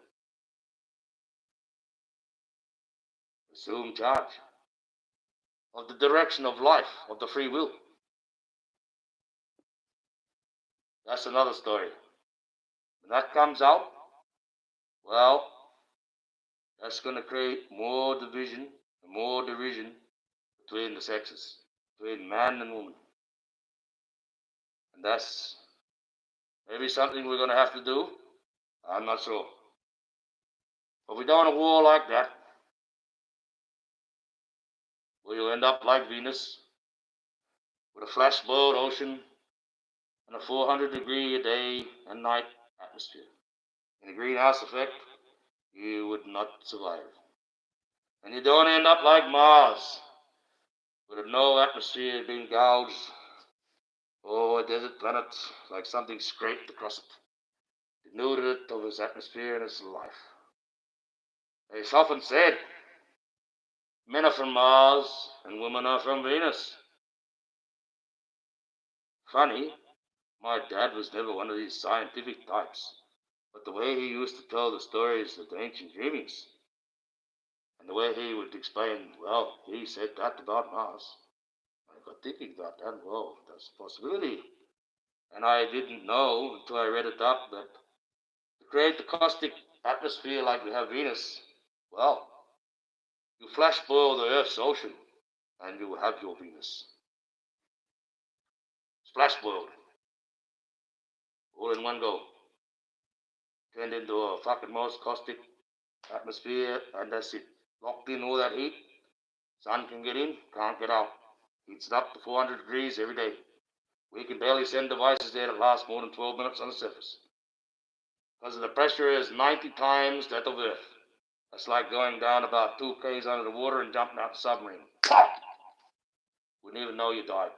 assumed charge of the direction of life, of the free will. That's another story. When that comes out, well, that's going to create more division and more derision between the sexes, between man and woman. And that's maybe something we're going to have to do. I'm not sure. But we don't want a war like that, where you end up like Venus, with a flash-boiled ocean and a 400-degree a day and night atmosphere. In the greenhouse effect, you would not survive. And you don't end up like Mars, with no atmosphere being gouged, or a desert planet like something scraped across it, denuded it of its atmosphere and its life. It's often said, men are from Mars and women are from Venus. Funny, my dad was never one of these scientific types, but the way he used to tell the stories of the ancient dreamings, and the way he would explain, well, he said that about Mars. I got thinking about that, well, that's a possibility. And I didn't know until I read it up that to create the caustic atmosphere like we have Venus, well, you flash boil the Earth's ocean and you will have your Venus. Splash boiled. All in one go. Turned into a fucking most caustic atmosphere and that's it. Locked in all that heat. Sun can get in, can't get out. Heats it up to 400 degrees every day. We can barely send devices there that last more than 12 minutes on the surface. Because the pressure is 90 times that of Earth. That's like going down about 2 k's under the water and jumping out the submarine. Pop! Wouldn't even know you died.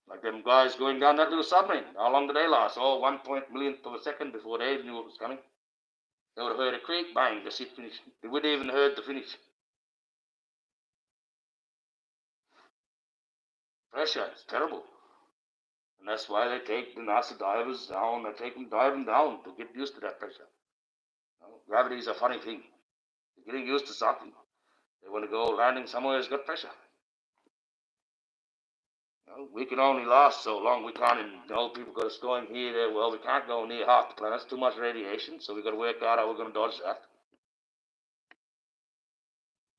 Like them guys going down that little submarine. How long did they last? Oh, 1 millionth of a second before they knew it was coming. They would have heard a creak, bang, the ship finished. They wouldn't even heard the finish. Pressure is terrible. And that's why they take the NASA divers down, they take them diving down to get used to that pressure. Gravity is a funny thing. They're getting used to something. They want to go landing somewhere that's got pressure. We can only last so long. We can't, people got us going here, there. Well, we can't go near half the planet. It's too much radiation, so we've got to work out how we're going to dodge that.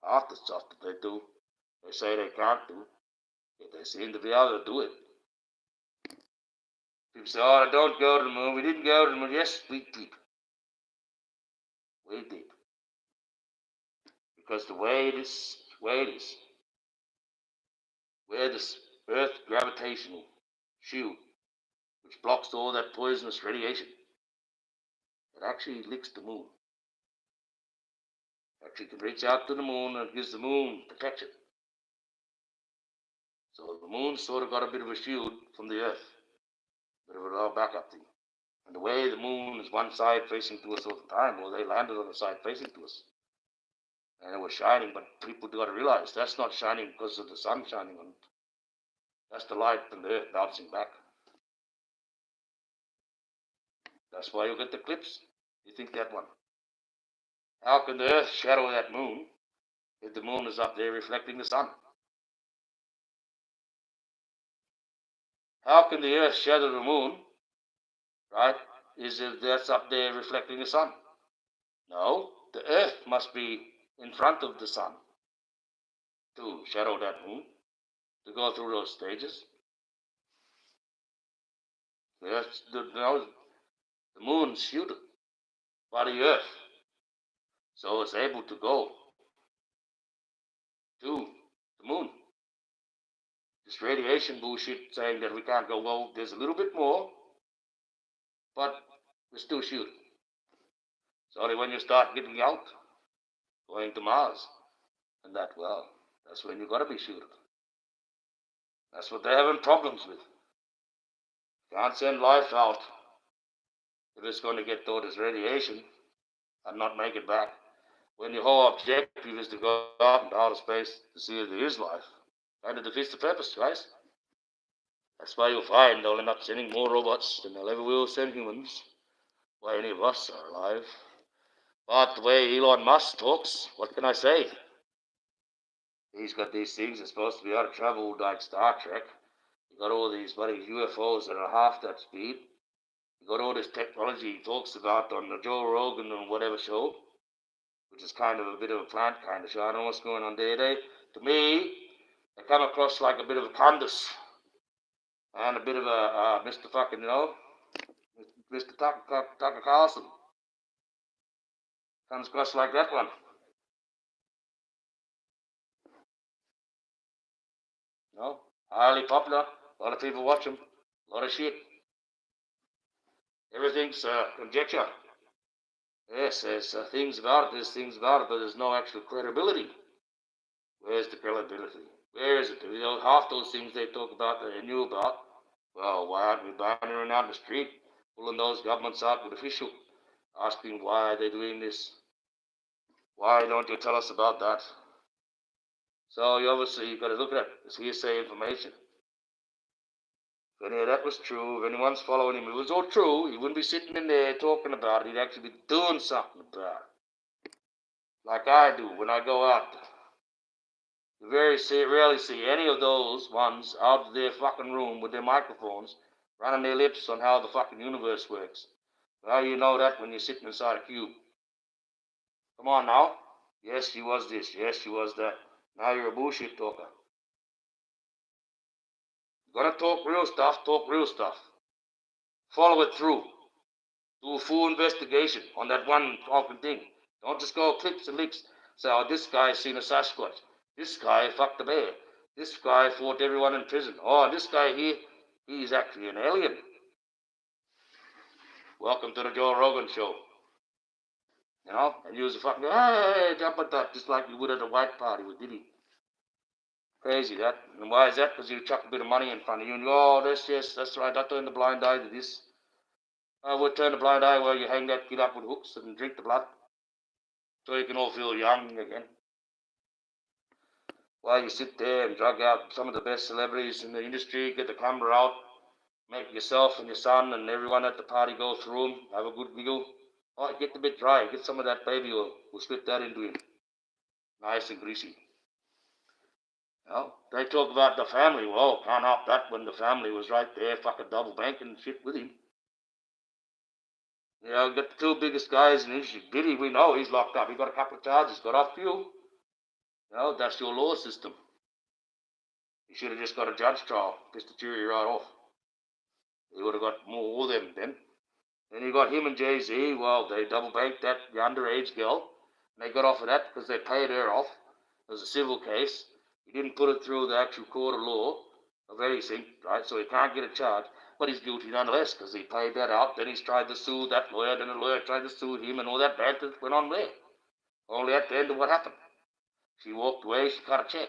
Half the stuff that they do, they say they can't do, yet they seem to be able to do it. People say, oh, don't go to the moon. We didn't go to the moon. Yes, we did. We did. Because the way it is, where this Earth gravitational shield, which blocks all that poisonous radiation, it actually licks the moon. It actually can reach out to the moon and gives the moon protection. So the moon sort of got a bit of a shield from the Earth, a bit of a backup thing. And the way the moon is one side facing to us all the time, well, they landed on the side facing to us. And it was shining, but people got to realize that's not shining because of the sun shining on it. That's the light from the Earth bouncing back. That's why you get the eclipse. You think that one. How can the Earth shadow that moon if the moon is up there reflecting the sun? How can the Earth shadow the moon, right, is if that's up there reflecting the sun? No, the Earth must be in front of the sun to shadow that moon, to go through those stages. The moon's shielded by the Earth, so it's able to go to the moon. This radiation bullshit saying that we can't go, well, there's a little bit more, but we're still shielded. It's only when you start getting out, going to Mars, and that, well, that's when you've got to be shielded. That's what they're having problems with. Can't send life out if it's going to get through this radiation and not make it back. When your whole objective is to go out into outer space to see if there is life, kind of defeats the purpose, guys. That's why you'll find they'll end up sending more robots than they'll ever will send humans, why any of us are alive. But the way Elon Musk talks, what can I say? He's got these things that's supposed to be able to travel like Star Trek. You got all these bloody UFOs that are half that speed. You got all this technology he talks about on the Joe Rogan and whatever show, which is kind of a bit of a plant kind of show. I don't know what's going on there. To me, they come across like a bit of a Candace and a bit of a Mr. fucking, Mr. Tucker Carlson. Comes across like that one. Highly popular. A lot of people watch him. A lot of shit. Everything's conjecture. Yes, there's things about it, but there's no actual credibility. Where's the credibility? Where is it? Half those things they talk about that they knew about, well, why aren't we bandering out in the street, pulling those governments out with official, asking why are they doing this? Why don't you tell us about that? So you've got to look at it. It's hearsay information. If any of that was true, if anyone's following him, if it was all true, he wouldn't be sitting in there talking about it. He'd actually be doing something about it. Like I do when I go out. You rarely see any of those ones out of their fucking room with their microphones running their lips on how the fucking universe works. Well, you know that when you're sitting inside a cube. Come on now. Yes, she was this. Yes, she was that. Now you're a bullshit talker. You're gonna talk real stuff, talk real stuff. Follow it through. Do a full investigation on that one fucking thing. Don't just go clicks and licks. Say, oh, this guy's seen a Sasquatch. This guy fucked a bear. This guy fought everyone in prison. Oh, this guy here, he's actually an alien. Welcome to the Joe Rogan show. And you was a fucking, hey, jump at that, just like you would at a white party with Diddy. Crazy that. And why is that? Because you chuck a bit of money in front of you and you go, oh, yes, that's right, I turn the blind eye to this. I would turn the blind eye where you hang that kid up with hooks and drink the blood. So you can all feel young again. While you sit there and drug out some of the best celebrities in the industry, get the camera out, make yourself and your son and everyone at the party go through them, have a good giggle. Oh, get a bit dry, get some of that baby oil, we'll spit that into him. Nice and greasy. They talk about the family. Well, can't help that when the family was right there, fucking double banking shit with him. Get the two biggest guys in the industry. Biddy, we know he's locked up. He got a couple of charges, got off few. That's your law system. He should have just got a judge trial, pissed the jury right off. He would have got more of them then. Then you got him and Jay-Z. Well, they double banked that underage girl. And they got off of that because they paid her off. It was a civil case. He didn't put it through the actual court of law of anything, right? So he can't get a charge. But he's guilty nonetheless because he paid that out. Then he's tried to sue that lawyer. Then the lawyer tried to sue him and all that banter went on there. Only at the end of what happened. She walked away. She cut a check.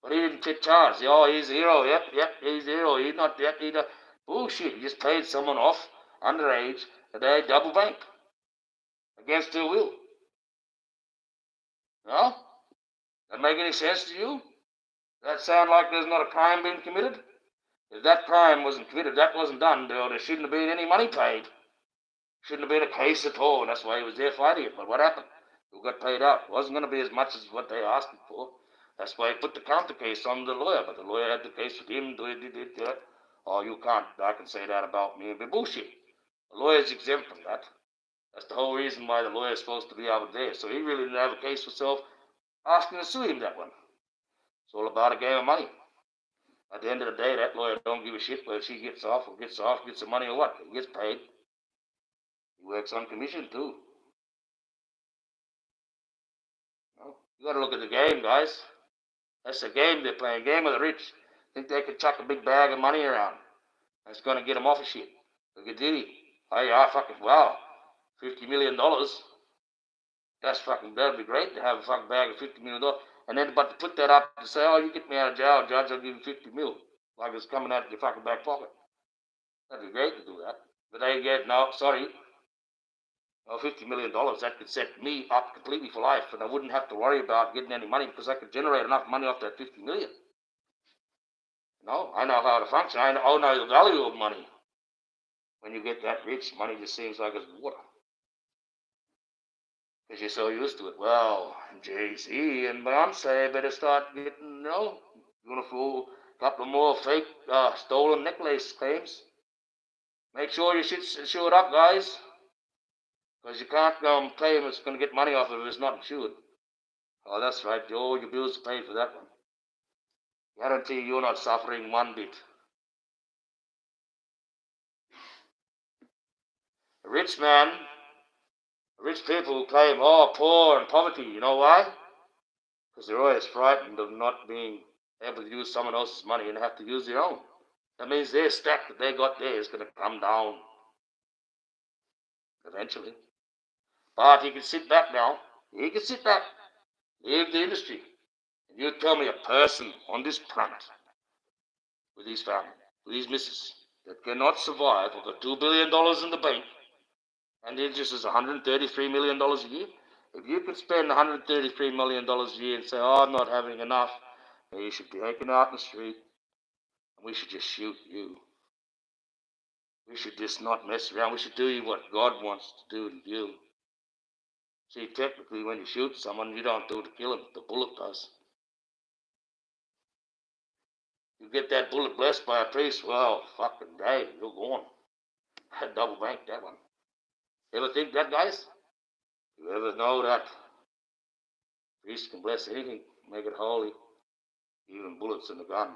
But he didn't get charged. Oh, he's a hero. Yep, he's a hero. He's not that. He's not. Bullshit. He just paid someone off underage and they double banked against their will. No? That make any sense to you? Does that sound like there's not a crime being committed? If that crime wasn't committed, that wasn't done, there shouldn't have been any money paid. Shouldn't have been a case at all, and that's why he was there fighting it. But what happened? Who got paid out? It wasn't going to be as much as what they asked him for. That's why he put the counter case on the lawyer, but the lawyer had the case with him. Oh, you can't. I can say that about me and be bullshit. The lawyer's exempt from that. That's the whole reason why the lawyer's supposed to be out there. So he really didn't have a case for himself asking to sue him that one. It's all about a game of money. At the end of the day, that lawyer don't give a shit whether she gets off, gets the money or what. He gets paid. He works on commission too. You got to look at the game, guys. That's the game they're playing. Game of the rich. Think they could chuck a big bag of money around. That's going to get them off of shit. Look at Diddy. Oh yeah, fucking wow. $50 million. That'd be great to have a fucking bag of $50 million. And then, but to put that up to say, oh, you get me out of jail, judge, I'll give you 50 mil. Like it's coming out of your fucking back pocket. That'd be great to do that. But they get, no, sorry. Oh, $50 million, that could set me up completely for life, and I wouldn't have to worry about getting any money because I could generate enough money off that 50 million. I know how to function. I know the value of money. When you get that rich, money just seems like it's water. Because you're so used to it. Well, Jay-Z and Beyonce better start getting, beautiful, couple of more fake stolen necklace claims. Make sure your shit's insured up, guys. Because you can't claim it's going to get money off of it if it's not insured. Oh, that's right. All your bills are paid for that one. Guarantee you're not suffering one bit. A rich man, rich people claim, poor and poverty. You know why? Because they're always frightened of not being able to use someone else's money and have to use their own. That means their stack that they got there is going to come down eventually. But he can sit back now. He can sit back, leave the industry. And you tell me a person on this planet with his family, with his missus, that cannot survive off of $2 billion in the bank, and the interest is $133 million a year. If you could spend $133 million a year and say, I'm not having enough, you should be taken out in the street, and we should just shoot you. We should just not mess around. We should do you what God wants to do to you. See, technically, when you shoot someone, you don't do it to kill him. The bullet does. You get that bullet blessed by a priest, well, fucking day, you're gone. I double bank that one. Ever think that, guys? You ever know that priests can bless anything, make it holy, even bullets in the gun?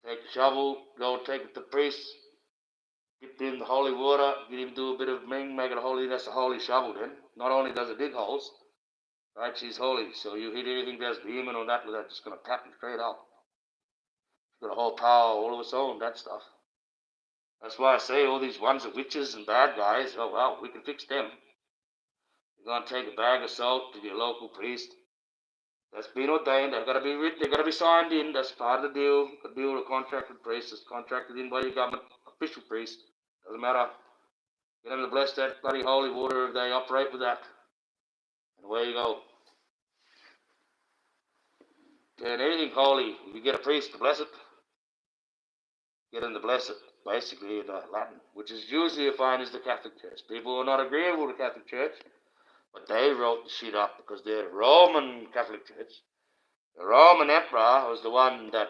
Take the shovel, go take it to the priest, dip it in the holy water, get him to do a bit of ming, make it holy. That's a holy shovel then. Not only does it dig holes, right, she's holy. So you hit anything that's demon or that with that, just going to tap it straight out. It's got a whole power all of its own, that stuff. That's why I say all these ones are witches and bad guys. Oh, well, we can fix them. You're going to take a bag of salt to your local priest. That's been ordained. They've got to be written. They've got to be signed in. That's part of the deal. The deal with a contracted priest. It's contracted in by your government official priest. Doesn't matter Get them to bless that bloody holy water if they operate with that. And away you go. Turn anything holy, if you get a priest to bless it, get them to bless it, basically in Latin, which is usually you find is the Catholic Church. People are not agreeable with the Catholic Church, but they wrote the shit up because they're Roman Catholic Church. The Roman Emperor was the one that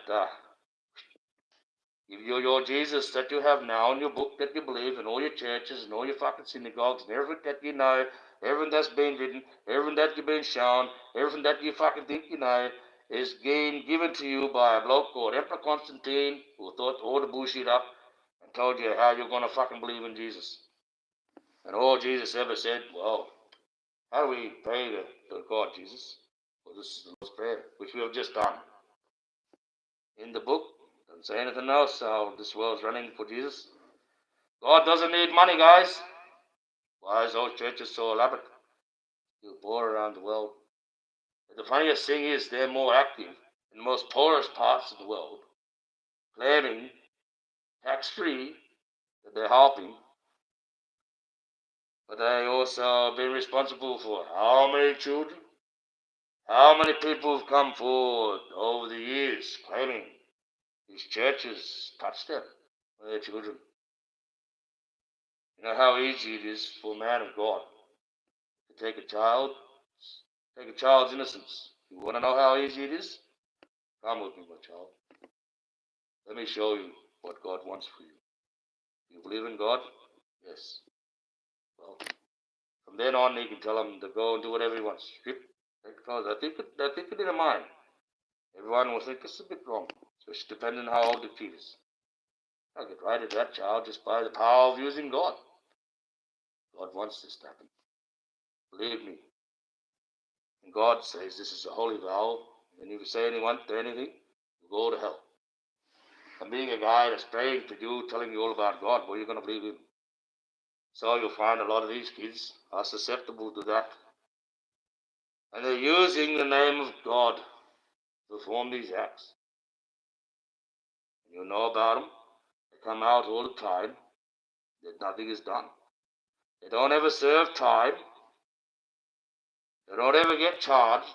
give you your Jesus that you have now in your book that you believe, and all your churches and all your fucking synagogues and everything that you know, everything that's been written, everything that you've been shown, everything that you fucking think you know, is given to you by a bloke called Emperor Constantine, who thought all the bullshit up and told you how you're going to fucking believe in Jesus. And all Jesus ever said, well, how do we pray to God, Jesus? Well, this is the Lord's Prayer, which we have just done. In the book, doesn't say anything else how this world's running for Jesus. God doesn't need money, guys. Why is those churches so elaborate? You poor around the world. But the funniest thing is they're more active in the most poorest parts of the world, claiming tax-free that they're helping, but they also have been responsible for how many children? How many people have come forward over the years claiming these churches touched them with their children? You know how easy it is for a man of God to take a child's innocence. You want to know how easy it is? Come with me, my child. Let me show you what God wants for you. You believe in God? Yes. Well, from then on, you can tell him to go and do whatever he wants. Strip, take clothes. I think it in a mind. Everyone will think it's a bit wrong, especially depending on how old the kid is. I'll get right at that child just by the power of using God. God wants this to happen. Believe me. And God says this is a holy vow, and if you say anyone to anything, you go to hell. And being a guy that's praying to you, telling you all about God, well, you're going to believe him. So you'll find a lot of these kids are susceptible to that. And they're using the name of God to perform these acts. You know about them. They come out all the time. That nothing is done. They don't ever serve time. They don't ever get charged.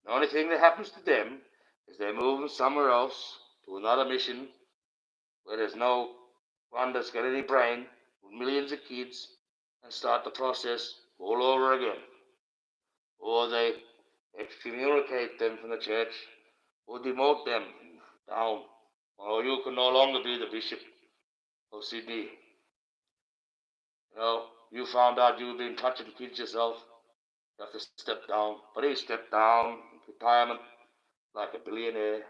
The only thing that happens to them is they move them somewhere else to another mission where there's no one that's got any brain with millions of kids and start the process all over again. Or they excommunicate them from the church or demote them down. Or you can no longer be the bishop of Sydney. You know, you found out you've been touching kids yourself. You have to step down. But he stepped down, retirement, like a billionaire.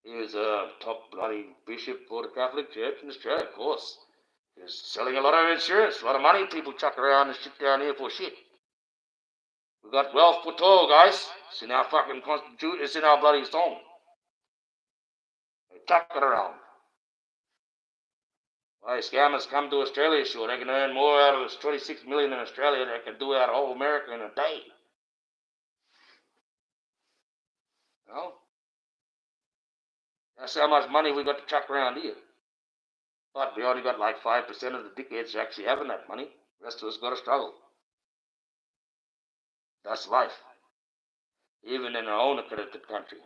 He was a top bloody bishop for the Catholic Church in Australia, of course. He was selling a lot of insurance, a lot of money people chuck around and shit down here for shit. We got wealth for all, guys. It's in our fucking constitution, it's in our bloody song. They chuck it around. Why scammers come to Australia, sure, they can earn more out of us 26 million in Australia than they can do out of whole America in a day. You know? That's how much money we got to chuck around here. But we only got like 5% of the dickheads actually having that money. The rest of us got to struggle. That's life. Even in our own accredited country.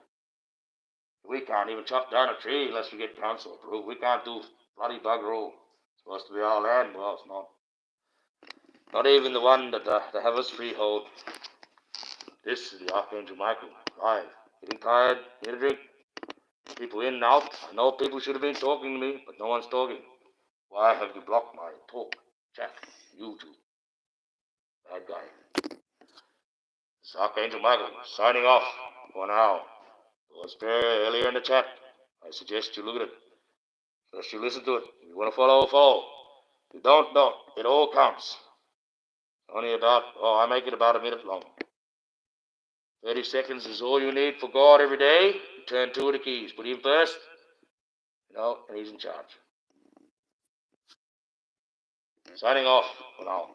We can't even chop down a tree unless we get council approved. We can't do bloody bugger all. It's supposed to be our land. Well, it's not. Not even the one that have us freehold. This is the Archangel Michael. Live. Getting tired. Need a drink. People in and out. I know people should have been talking to me, but no one's talking. Why have you blocked my talk, chat, YouTube? Bad guy. It's Archangel Michael signing off for now. Lord's Prayer earlier in the chat. I suggest you look at it. First you listen to it. If you want to follow, follow. If you don't. It all counts. Only I make it about a minute long. 30 seconds is all you need for God every day. Turn two of the keys. Put him first. And he's in charge. Signing off for now.